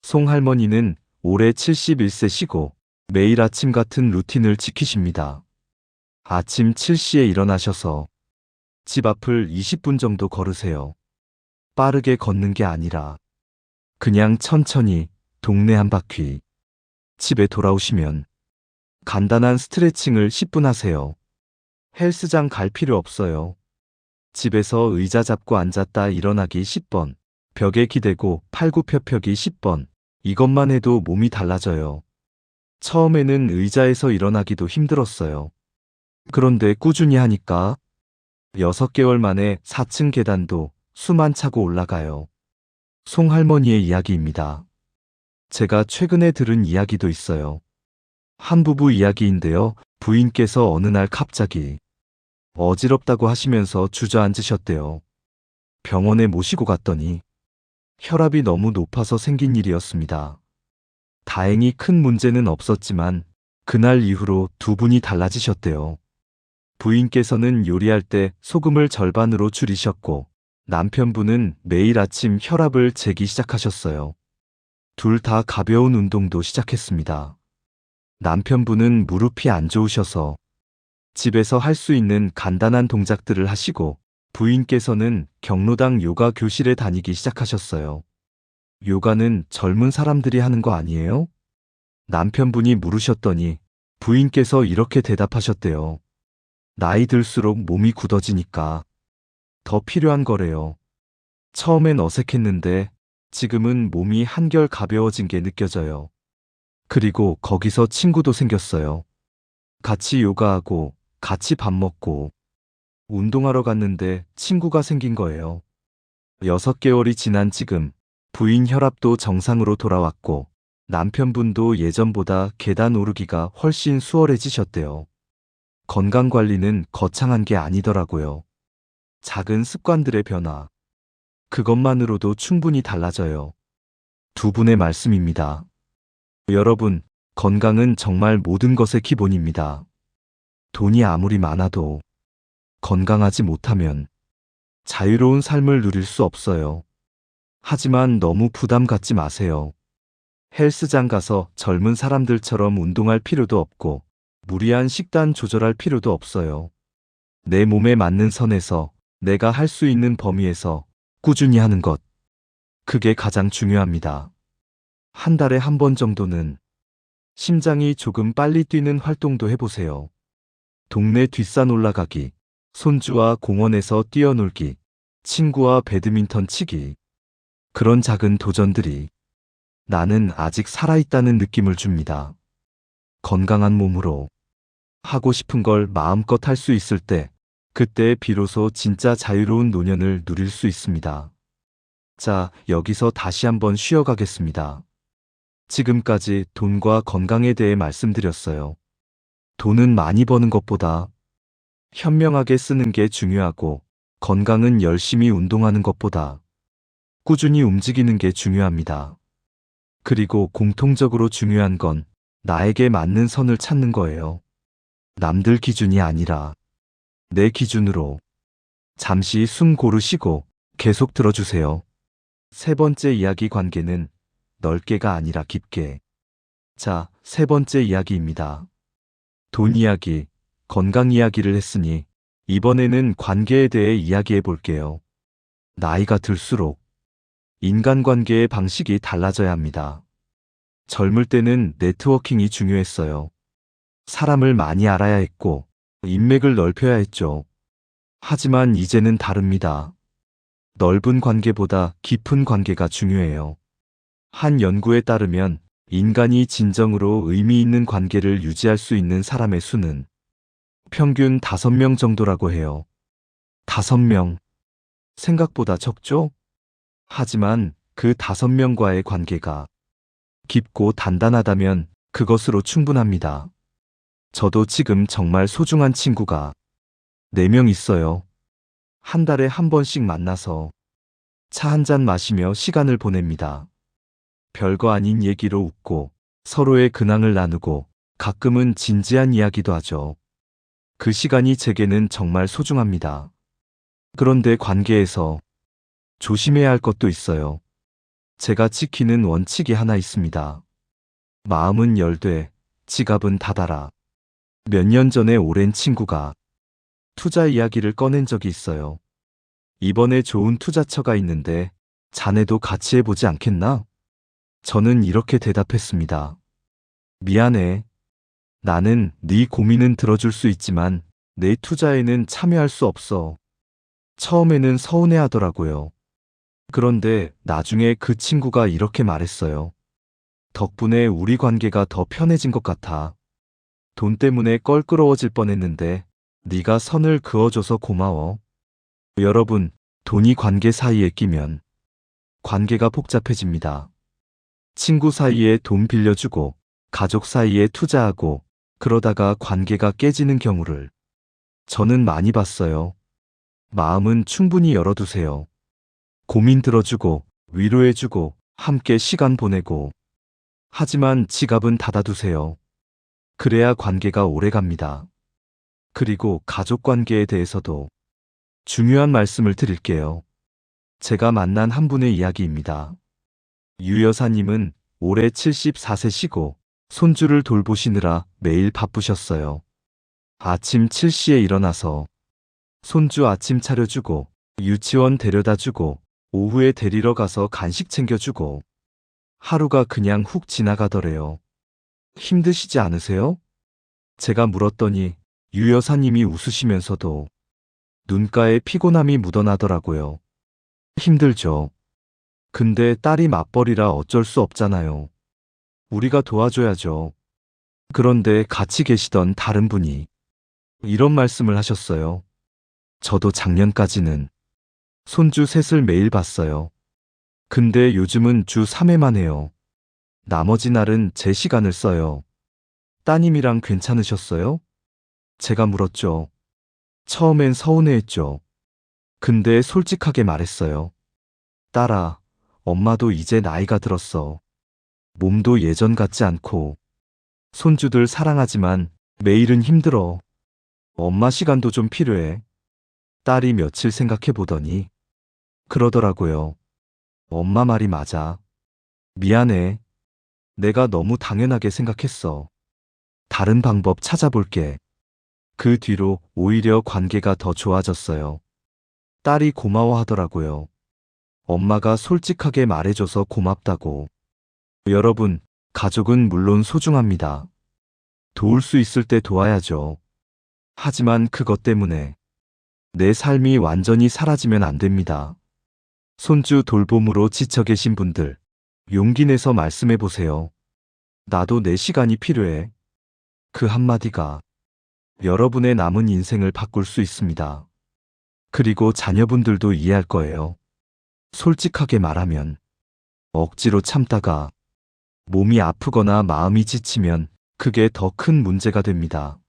송 할머니는 올해 71세시고 매일 아침 같은 루틴을 지키십니다. 아침 7시에 일어나셔서 집 앞을 20분 정도 걸으세요. 빠르게 걷는 게 아니라 그냥 천천히 동네 한 바퀴. 집에 돌아오시면 간단한 스트레칭을 10분 하세요. 헬스장 갈 필요 없어요. 집에서 의자 잡고 앉았다 일어나기 10번, 벽에 기대고 팔굽혀펴기 10번, 이것만 해도 몸이 달라져요. 처음에는 의자에서 일어나기도 힘들었어요. 그런데 꾸준히 하니까 6개월 만에 4층 계단도 숨 안 차고 올라가요. 송 할머니의 이야기입니다. 제가 최근에 들은 이야기도 있어요. 한 부부 이야기인데요. 부인께서 어느 날 갑자기 어지럽다고 하시면서 주저앉으셨대요. 병원에 모시고 갔더니 혈압이 너무 높아서 생긴 일이었습니다. 다행히 큰 문제는 없었지만 그날 이후로 두 분이 달라지셨대요. 부인께서는 요리할 때 소금을 절반으로 줄이셨고 남편분은 매일 아침 혈압을 재기 시작하셨어요. 둘 다 가벼운 운동도 시작했습니다. 남편분은 무릎이 안 좋으셔서 집에서 할 수 있는 간단한 동작들을 하시고 부인께서는 경로당 요가 교실에 다니기 시작하셨어요. 요가는 젊은 사람들이 하는 거 아니에요? 남편분이 물으셨더니 부인께서 이렇게 대답하셨대요. 나이 들수록 몸이 굳어지니까 더 필요한 거래요. 처음엔 어색했는데 지금은 몸이 한결 가벼워진 게 느껴져요. 그리고 거기서 친구도 생겼어요. 같이 요가하고, 같이 밥 먹고, 운동하러 갔는데 친구가 생긴 거예요. 6개월이 지난 지금 부인 혈압도 정상으로 돌아왔고 남편분도 예전보다 계단 오르기가 훨씬 수월해지셨대요. 건강 관리는 거창한 게 아니더라고요. 작은 습관들의 변화. 그것만으로도 충분히 달라져요. 두 분의 말씀입니다. 여러분, 건강은 정말 모든 것의 기본입니다. 돈이 아무리 많아도 건강하지 못하면 자유로운 삶을 누릴 수 없어요. 하지만 너무 부담 갖지 마세요. 헬스장 가서 젊은 사람들처럼 운동할 필요도 없고, 무리한 식단 조절할 필요도 없어요. 내 몸에 맞는 선에서, 내가 할 수 있는 범위에서 꾸준히 하는 것. 그게 가장 중요합니다. 한 달에 한 번 정도는 심장이 조금 빨리 뛰는 활동도 해보세요. 동네 뒷산 올라가기, 손주와 공원에서 뛰어놀기, 친구와 배드민턴 치기. 그런 작은 도전들이 나는 아직 살아있다는 느낌을 줍니다. 건강한 몸으로 하고 싶은 걸 마음껏 할 수 있을 때, 그때 비로소 진짜 자유로운 노년을 누릴 수 있습니다. 자, 여기서 다시 한번 쉬어가겠습니다. 지금까지 돈과 건강에 대해 말씀드렸어요. 돈은 많이 버는 것보다 현명하게 쓰는 게 중요하고, 건강은 열심히 운동하는 것보다 꾸준히 움직이는 게 중요합니다. 그리고 공통적으로 중요한 건 나에게 맞는 선을 찾는 거예요. 남들 기준이 아니라 내 기준으로. 잠시 숨 고르시고 계속 들어주세요. 세 번째 이야기, 관계는 넓게가 아니라 깊게. 자, 세 번째 이야기입니다. 돈 이야기, 건강 이야기를 했으니 이번에는 관계에 대해 이야기해 볼게요. 나이가 들수록 인간관계의 방식이 달라져야 합니다. 젊을 때는 네트워킹이 중요했어요. 사람을 많이 알아야 했고, 인맥을 넓혀야 했죠. 하지만 이제는 다릅니다. 넓은 관계보다 깊은 관계가 중요해요. 한 연구에 따르면 인간이 진정으로 의미 있는 관계를 유지할 수 있는 사람의 수는 평균 5명 정도라고 해요. 5명. 생각보다 적죠? 하지만 그 5명과의 관계가 깊고 단단하다면 그것으로 충분합니다. 저도 지금 정말 소중한 친구가 4명 있어요. 한 달에 한 번씩 만나서 차 한 잔 마시며 시간을 보냅니다. 별거 아닌 얘기로 웃고 서로의 근황을 나누고 가끔은 진지한 이야기도 하죠. 그 시간이 제게는 정말 소중합니다. 그런데 관계에서 조심해야 할 것도 있어요. 제가 지키는 원칙이 하나 있습니다. 마음은 열되 지갑은 닫아라. 몇 년 전에 오랜 친구가 투자 이야기를 꺼낸 적이 있어요. 이번에 좋은 투자처가 있는데 자네도 같이 해보지 않겠나? 저는 이렇게 대답했습니다. 미안해. 나는 네 고민은 들어줄 수 있지만 내 투자에는 참여할 수 없어. 처음에는 서운해하더라고요. 그런데 나중에 그 친구가 이렇게 말했어요. 덕분에 우리 관계가 더 편해진 것 같아. 돈 때문에 껄끄러워질 뻔했는데 네가 선을 그어줘서 고마워. 여러분, 돈이 관계 사이에 끼면 관계가 복잡해집니다. 친구 사이에 돈 빌려주고 가족 사이에 투자하고 그러다가 관계가 깨지는 경우를 저는 많이 봤어요. 마음은 충분히 열어두세요. 고민 들어주고 위로해주고 함께 시간 보내고. 하지만 지갑은 닫아두세요. 그래야 관계가 오래갑니다. 그리고 가족 관계에 대해서도 중요한 말씀을 드릴게요. 제가 만난 한 분의 이야기입니다. 유 여사님은 올해 74세시고 손주를 돌보시느라 매일 바쁘셨어요. 아침 7시에 일어나서 손주 아침 차려주고 유치원 데려다주고 오후에 데리러 가서 간식 챙겨주고 하루가 그냥 훅 지나가더래요. 힘드시지 않으세요? 제가 물었더니 유 여사님이 웃으시면서도 눈가에 피곤함이 묻어나더라고요. 힘들죠. 근데 딸이 맞벌이라 어쩔 수 없잖아요. 우리가 도와줘야죠. 그런데 같이 계시던 다른 분이 이런 말씀을 하셨어요. 저도 작년까지는 손주 셋을 매일 봤어요. 근데 요즘은 주 3회만 해요. 나머지 날은 제 시간을 써요. 따님이랑 괜찮으셨어요? 제가 물었죠. 처음엔 서운해했죠. 근데 솔직하게 말했어요. 딸아, 엄마도 이제 나이가 들었어. 몸도 예전 같지 않고, 손주들 사랑하지만 매일은 힘들어. 엄마 시간도 좀 필요해. 딸이 며칠 생각해 보더니 그러더라고요. 엄마 말이 맞아. 미안해. 내가 너무 당연하게 생각했어. 다른 방법 찾아볼게. 그 뒤로 오히려 관계가 더 좋아졌어요. 딸이 고마워하더라고요. 엄마가 솔직하게 말해줘서 고맙다고. 여러분, 가족은 물론 소중합니다. 도울 수 있을 때 도와야죠. 하지만 그것 때문에 내 삶이 완전히 사라지면 안 됩니다. 손주 돌봄으로 지쳐 계신 분들, 용기 내서 말씀해 보세요. 나도 내 시간이 필요해. 그 한마디가 여러분의 남은 인생을 바꿀 수 있습니다. 그리고 자녀분들도 이해할 거예요. 솔직하게 말하면 억지로 참다가 몸이 아프거나 마음이 지치면 그게 더 큰 문제가 됩니다.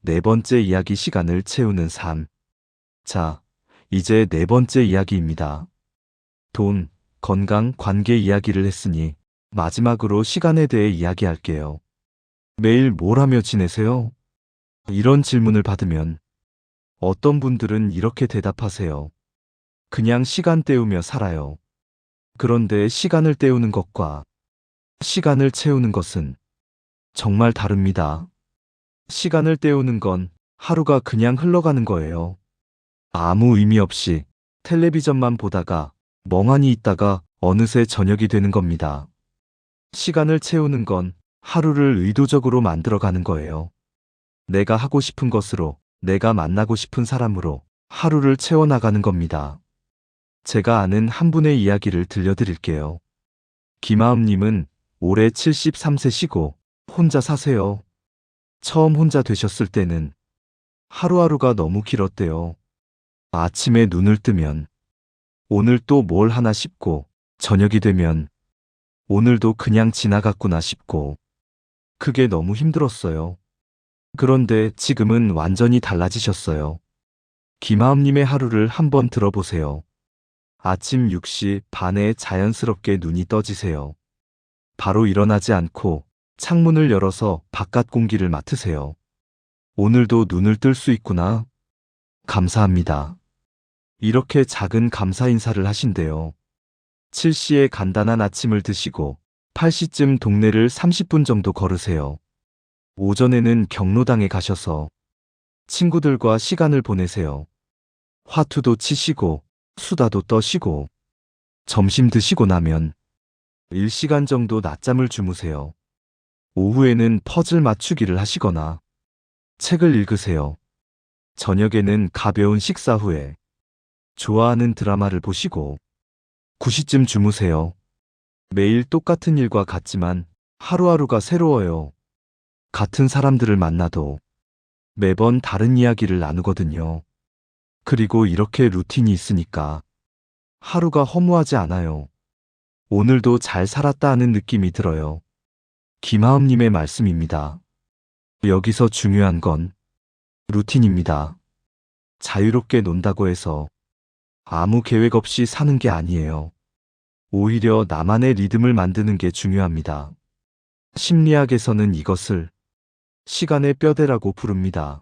네 번째 이야기 시간을 채우는 삶. 자, 이제 네 번째 이야기입니다. 돈, 건강, 관계 이야기를 했으니 마지막으로 시간에 대해 이야기할게요. 매일 뭘 하며 지내세요? 이런 질문을 받으면 어떤 분들은 이렇게 대답하세요. 그냥 시간 때우며 살아요. 그런데 시간을 때우는 것과 시간을 채우는 것은 정말 다릅니다. 시간을 때우는 건 하루가 그냥 흘러가는 거예요. 아무 의미 없이 텔레비전만 보다가 멍하니 있다가 어느새 저녁이 되는 겁니다. 시간을 채우는 건 하루를 의도적으로 만들어가는 거예요. 내가 하고 싶은 것으로, 내가 만나고 싶은 사람으로 하루를 채워나가는 겁니다. 제가 아는 한 분의 이야기를 들려드릴게요. 김하음님은 올해 73세시고 혼자 사세요. 처음 혼자 되셨을 때는 하루하루가 너무 길었대요. 아침에 눈을 뜨면 오늘 또 뭘 하나 싶고, 저녁이 되면 오늘도 그냥 지나갔구나 싶고, 그게 너무 힘들었어요. 그런데 지금은 완전히 달라지셨어요. 김하음님의 하루를 한번 들어보세요. 아침 6시 반에 자연스럽게 눈이 떠지세요. 바로 일어나지 않고 창문을 열어서 바깥 공기를 맡으세요. 오늘도 눈을 뜰 수 있구나. 감사합니다. 이렇게 작은 감사 인사를 하신대요. 7시에 간단한 아침을 드시고 8시쯤 동네를 30분 정도 걸으세요. 오전에는 경로당에 가셔서 친구들과 시간을 보내세요. 화투도 치시고 수다도 떠시고 점심 드시고 나면 1시간 정도 낮잠을 주무세요. 오후에는 퍼즐 맞추기를 하시거나 책을 읽으세요. 저녁에는 가벼운 식사 후에 좋아하는 드라마를 보시고 9시쯤 주무세요. 매일 똑같은 일과 같지만 하루하루가 새로워요. 같은 사람들을 만나도 매번 다른 이야기를 나누거든요. 그리고 이렇게 루틴이 있으니까 하루가 허무하지 않아요. 오늘도 잘 살았다 하는 느낌이 들어요. 김하음님의 말씀입니다. 여기서 중요한 건 루틴입니다. 자유롭게 논다고 해서 아무 계획 없이 사는 게 아니에요. 오히려 나만의 리듬을 만드는 게 중요합니다. 심리학에서는 이것을 시간의 뼈대라고 부릅니다.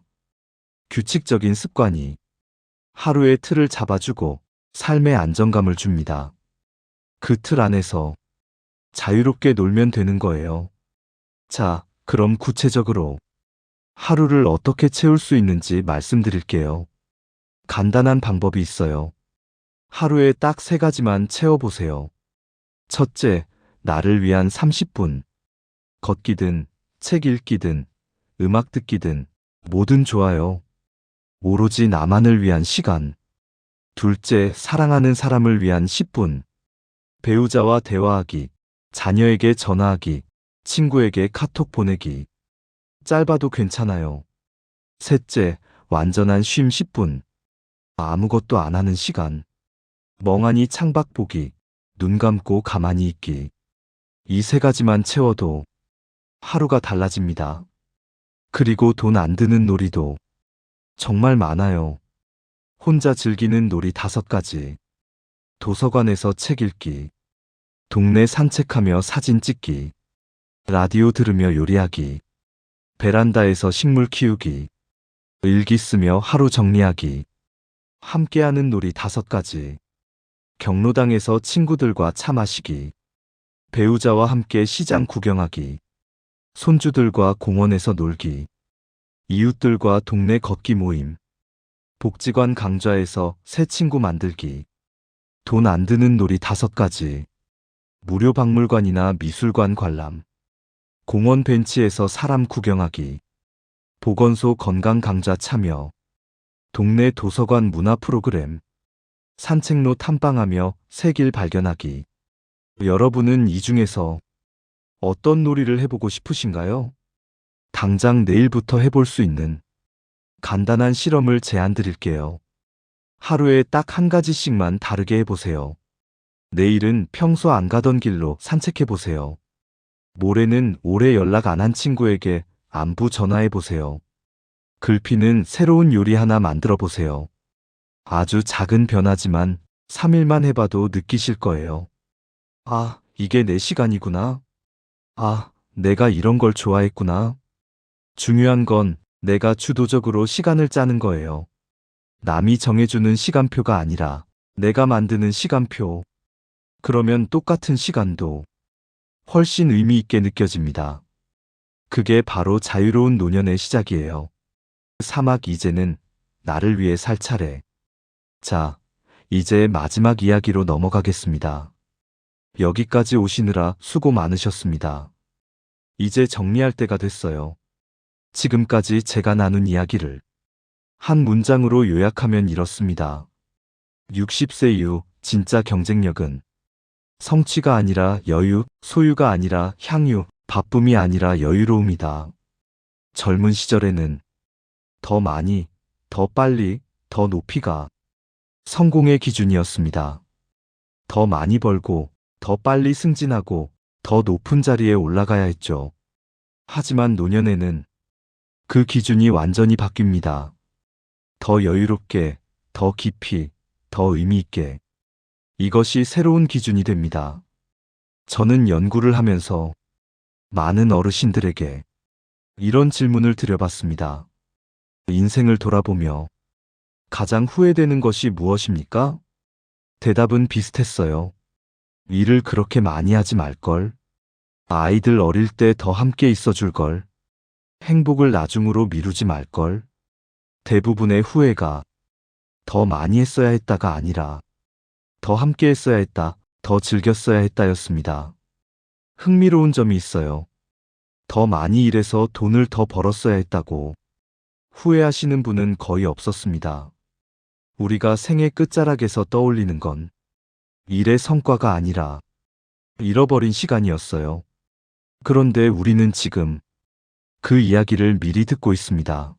규칙적인 습관이 하루의 틀을 잡아주고 삶의 안정감을 줍니다. 그 틀 안에서 자유롭게 놀면 되는 거예요. 자, 그럼 구체적으로 하루를 어떻게 채울 수 있는지 말씀드릴게요. 간단한 방법이 있어요. 하루에 딱 3가지만 채워보세요. 첫째, 나를 위한 30분. 걷기든, 책 읽기든, 음악 듣기든, 뭐든 좋아요. 오로지 나만을 위한 시간. 둘째, 사랑하는 사람을 위한 10분. 배우자와 대화하기, 자녀에게 전화하기, 친구에게 카톡 보내기. 짧아도 괜찮아요. 셋째, 완전한 쉼 10분. 아무것도 안 하는 시간. 멍하니 창밖 보기, 눈 감고 가만히 있기. 이 세 가지만 채워도 하루가 달라집니다. 그리고 돈 안 드는 놀이도 정말 많아요. 혼자 즐기는 놀이 5가지. 도서관에서 책 읽기. 동네 산책하며 사진 찍기. 라디오 들으며 요리하기. 베란다에서 식물 키우기. 일기 쓰며 하루 정리하기. 함께하는 놀이 5가지. 경로당에서 친구들과 차 마시기. 배우자와 함께 시장 구경하기. 손주들과 공원에서 놀기. 이웃들과 동네 걷기 모임. 복지관 강좌에서 새 친구 만들기. 돈 안 드는 놀이 5가지. 무료 박물관이나 미술관 관람. 공원 벤치에서 사람 구경하기. 보건소 건강 강좌 참여. 동네 도서관 문화 프로그램. 산책로 탐방하며 새 길 발견하기. 여러분은 이 중에서 어떤 놀이를 해보고 싶으신가요? 당장 내일부터 해볼 수 있는 간단한 실험을 제안 드릴게요. 하루에 딱 1가지씩만 다르게 해보세요. 내일은 평소 안 가던 길로 산책해보세요. 모레는 오래 연락 안 한 친구에게 안부 전화해보세요. 글피는 새로운 요리 하나 만들어보세요. 아주 작은 변화지만 3일만 해봐도 느끼실 거예요. 아, 이게 내 시간이구나. 아, 내가 이런 걸 좋아했구나. 중요한 건 내가 주도적으로 시간을 짜는 거예요. 남이 정해주는 시간표가 아니라 내가 만드는 시간표. 그러면 똑같은 시간도 훨씬 의미 있게 느껴집니다. 그게 바로 자유로운 노년의 시작이에요. 사막 이제는 나를 위해 살 차례. 자, 이제 마지막 이야기로 넘어가겠습니다. 여기까지 오시느라 수고 많으셨습니다. 이제 정리할 때가 됐어요. 지금까지 제가 나눈 이야기를 한 문장으로 요약하면 이렇습니다. 60세 이후 진짜 경쟁력은 성취가 아니라 여유, 소유가 아니라 향유, 바쁨이 아니라 여유로움이다. 젊은 시절에는 더 많이, 더 빨리, 더 높이가 성공의 기준이었습니다. 더 많이 벌고, 더 빨리 승진하고, 더 높은 자리에 올라가야 했죠. 하지만 노년에는 그 기준이 완전히 바뀝니다. 더 여유롭게, 더 깊이, 더 의미 있게. 이것이 새로운 기준이 됩니다. 저는 연구를 하면서 많은 어르신들에게 이런 질문을 드려봤습니다. 인생을 돌아보며 가장 후회되는 것이 무엇입니까? 대답은 비슷했어요. 일을 그렇게 많이 하지 말걸. 아이들 어릴 때 더 함께 있어줄 걸. 행복을 나중으로 미루지 말걸. 대부분의 후회가 더 많이 했어야 했다가 아니라 더 함께 했어야 했다, 더 즐겼어야 했다였습니다. 흥미로운 점이 있어요. 더 많이 일해서 돈을 더 벌었어야 했다고 후회하시는 분은 거의 없었습니다. 우리가 생애 끝자락에서 떠올리는 건 일의 성과가 아니라 잃어버린 시간이었어요. 그런데 우리는 지금 그 이야기를 미리 듣고 있습니다.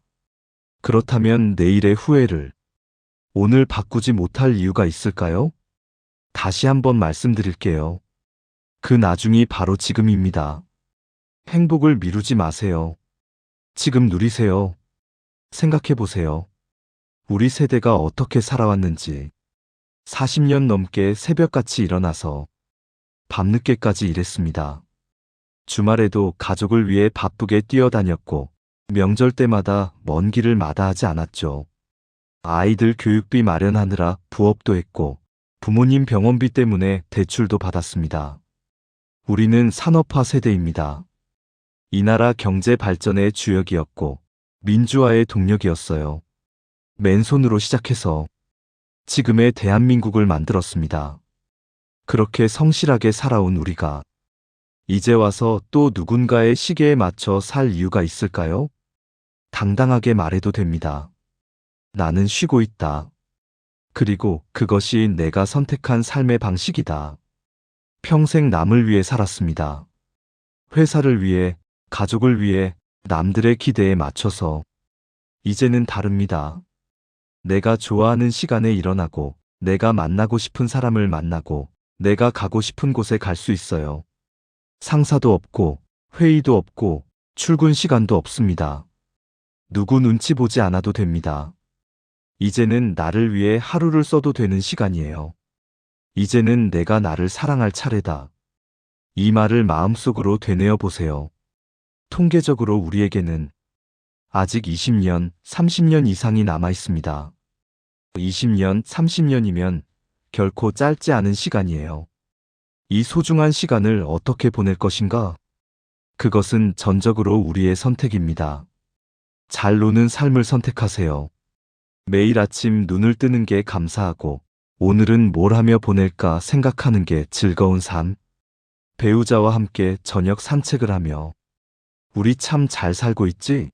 그렇다면 내일의 후회를 오늘 바꾸지 못할 이유가 있을까요? 다시 한번 말씀드릴게요. 그 나중이 바로 지금입니다. 행복을 미루지 마세요. 지금 누리세요. 생각해 보세요. 우리 세대가 어떻게 살아왔는지. 40년 넘게 새벽같이 일어나서 밤늦게까지 일했습니다. 주말에도 가족을 위해 바쁘게 뛰어다녔고 명절 때마다 먼 길을 마다하지 않았죠. 아이들 교육비 마련하느라 부업도 했고 부모님 병원비 때문에 대출도 받았습니다. 우리는 산업화 세대입니다. 이 나라 경제 발전의 주역이었고 민주화의 동력이었어요. 맨손으로 시작해서 지금의 대한민국을 만들었습니다. 그렇게 성실하게 살아온 우리가 이제 와서 또 누군가의 시계에 맞춰 살 이유가 있을까요? 당당하게 말해도 됩니다. 나는 쉬고 있다. 그리고 그것이 내가 선택한 삶의 방식이다. 평생 남을 위해 살았습니다. 회사를 위해, 가족을 위해, 남들의 기대에 맞춰서. 이제는 다릅니다. 내가 좋아하는 시간에 일어나고, 내가 만나고 싶은 사람을 만나고, 내가 가고 싶은 곳에 갈 수 있어요. 상사도 없고, 회의도 없고, 출근 시간도 없습니다. 누구 눈치 보지 않아도 됩니다. 이제는 나를 위해 하루를 써도 되는 시간이에요. 이제는 내가 나를 사랑할 차례다. 이 말을 마음속으로 되뇌어 보세요. 통계적으로 우리에게는 아직 20년, 30년 이상이 남아 있습니다. 20년, 30년이면 결코 짧지 않은 시간이에요. 이 소중한 시간을 어떻게 보낼 것인가? 그것은 전적으로 우리의 선택입니다. 잘 노는 삶을 선택하세요. 매일 아침 눈을 뜨는 게 감사하고, 오늘은 뭘 하며 보낼까 생각하는 게 즐거운 삶. 배우자와 함께 저녁 산책을 하며, 우리 참 잘 살고 있지?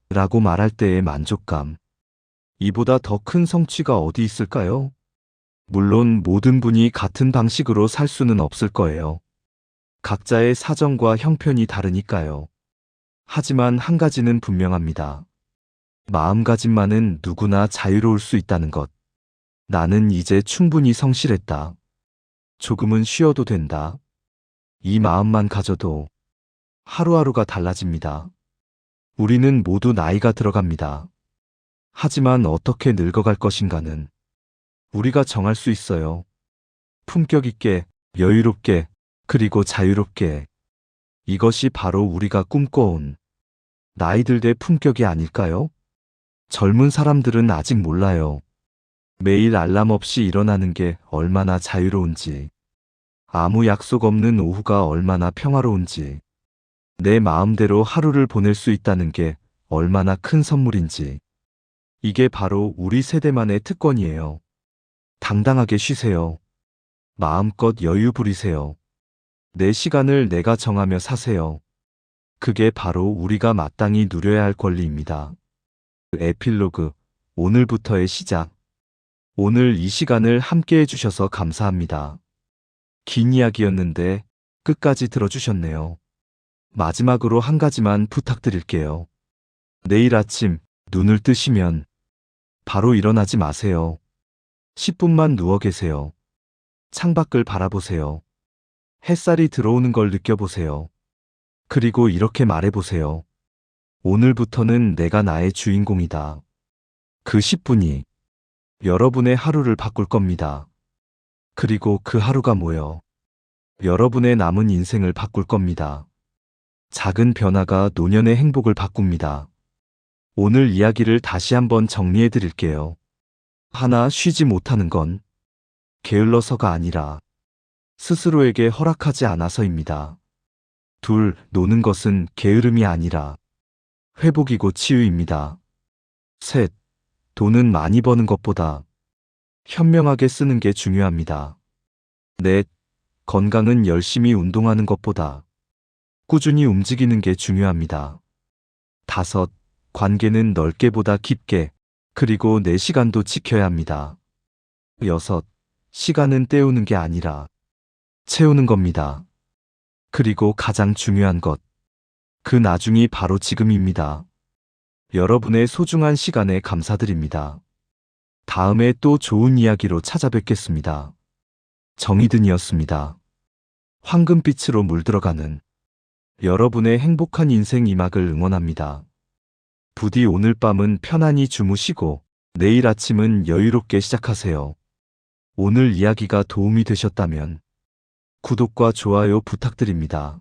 라고 말할 때의 만족감. 이보다 더 큰 성취가 어디 있을까요? 물론 모든 분이 같은 방식으로 살 수는 없을 거예요. 각자의 사정과 형편이 다르니까요. 하지만 한 가지는 분명합니다. 마음가짐만은 누구나 자유로울 수 있다는 것. 나는 이제 충분히 성실했다. 조금은 쉬어도 된다. 이 마음만 가져도 하루하루가 달라집니다. 우리는 모두 나이가 들어갑니다. 하지만 어떻게 늙어갈 것인가는 우리가 정할 수 있어요. 품격 있게, 여유롭게, 그리고 자유롭게. 이것이 바로 우리가 꿈꿔온 나이 들대 품격이 아닐까요? 젊은 사람들은 아직 몰라요. 매일 알람 없이 일어나는 게 얼마나 자유로운지, 아무 약속 없는 오후가 얼마나 평화로운지, 내 마음대로 하루를 보낼 수 있다는 게 얼마나 큰 선물인지. 이게 바로 우리 세대만의 특권이에요. 당당하게 쉬세요. 마음껏 여유 부리세요. 내 시간을 내가 정하며 사세요. 그게 바로 우리가 마땅히 누려야 할 권리입니다. 에필로그, 오늘부터의 시작. 오늘 이 시간을 함께 해주셔서 감사합니다. 긴 이야기였는데 끝까지 들어주셨네요. 마지막으로 한 가지만 부탁드릴게요. 내일 아침 눈을 뜨시면 바로 일어나지 마세요. 10분만 누워 계세요. 창밖을 바라보세요. 햇살이 들어오는 걸 느껴보세요. 그리고 이렇게 말해보세요. 오늘부터는 내가 나의 주인공이다. 그 10분이 여러분의 하루를 바꿀 겁니다. 그리고 그 하루가 모여 여러분의 남은 인생을 바꿀 겁니다. 작은 변화가 노년의 행복을 바꿉니다. 오늘 이야기를 다시 한번 정리해 드릴게요. 하나, 쉬지 못하는 건 게을러서가 아니라 스스로에게 허락하지 않아서입니다. 둘, 노는 것은 게으름이 아니라 회복이고 치유입니다. 셋, 돈은 많이 버는 것보다 현명하게 쓰는 게 중요합니다. 넷, 건강은 열심히 운동하는 것보다 꾸준히 움직이는 게 중요합니다. 다섯, 관계는 넓게보다 깊게, 그리고 내 시간도 지켜야 합니다. 여섯, 시간은 때우는 게 아니라 채우는 겁니다. 그리고 가장 중요한 것, 그 나중이 바로 지금입니다. 여러분의 소중한 시간에 감사드립니다. 다음에 또 좋은 이야기로 찾아뵙겠습니다. 정희든이었습니다. 황금빛으로 물들어가는 여러분의 행복한 인생 이막을 응원합니다. 부디 오늘 밤은 편안히 주무시고 내일 아침은 여유롭게 시작하세요. 오늘 이야기가 도움이 되셨다면 구독과 좋아요 부탁드립니다.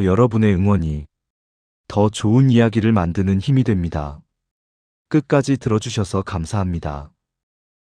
여러분의 응원이 더 좋은 이야기를 만드는 힘이 됩니다. 끝까지 들어주셔서 감사합니다.